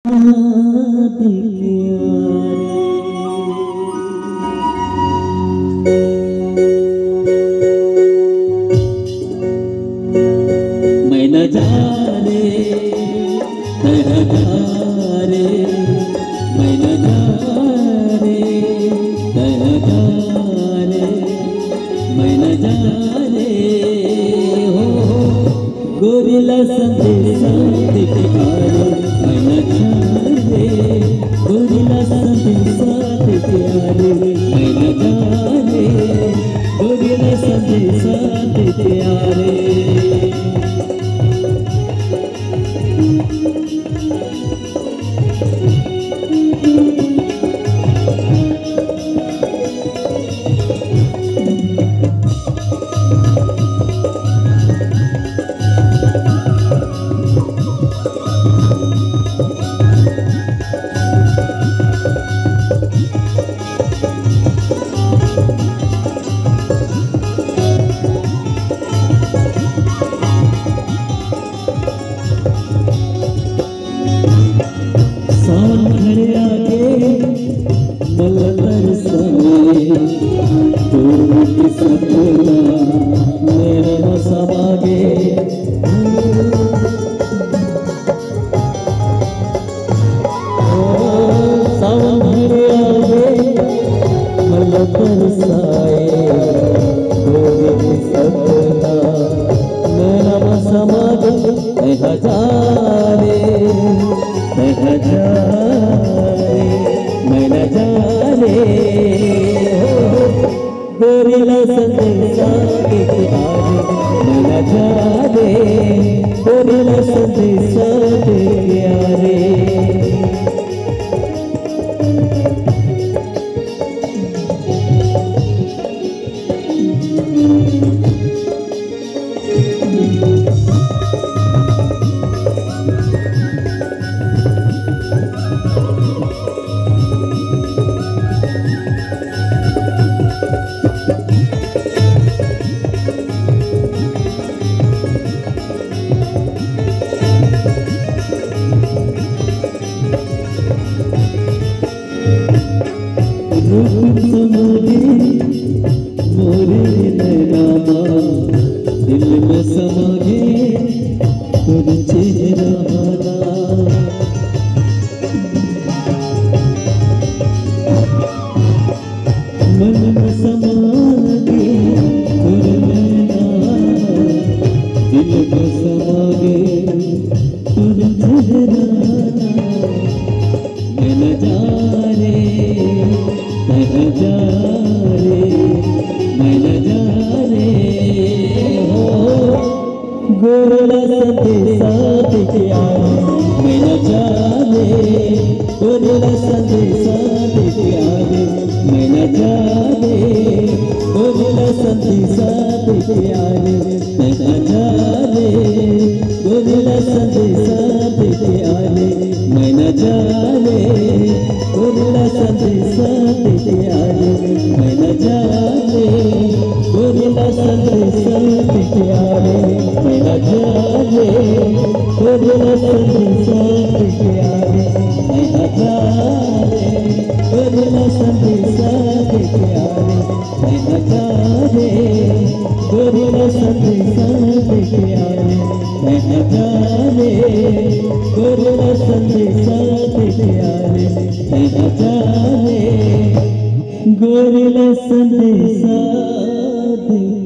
मैं न जाने तेरा जाने, मैं न जाने तेरा जाने, मैं न जाने हो गोरिल्ला संदेशा देते आरे, मैं न जाने गोरिल्ला संदेशा देते आरे, मैं न जाने गोरिल्ला संदेशा देते आरे। गोरिल्ला संदेशा देते आरे, मैं न जाने गोरिल्ला संदेशा देते आरे। मोरे नैना दिल में समा गे तुझ चेहरा मन में समा गे तुझ नैना दिल में समा गे तुझ चेहरा। मैं न जाने तेरा जाने, मैं न जाने हो गोरिल्ला संदेशा देते आरे, मैं न जाने गोरिल्ला संदेशा देते आरे, मैं न जाने गोरिल्ला संदेशा देते आरे, मैं न जाने गोरिल्ला संदेशा देते आरे, मैं न जाने गोरिल्ला संदेशा देते आरे, मैं न जाने गोरिल्ला संदेशा देते आरे, मैं न जाने गोरिल्ला संदेशा देते आरे, मैं न जाने गोरिल्ला संदेशा देते आरे, मैं न जाने गोरिल्ला संदेशा देते आरे, मैं न जाने गोरिल्ला संदेशा देते आरे, मैं न जाने गोरिल्ला संदेशा देते।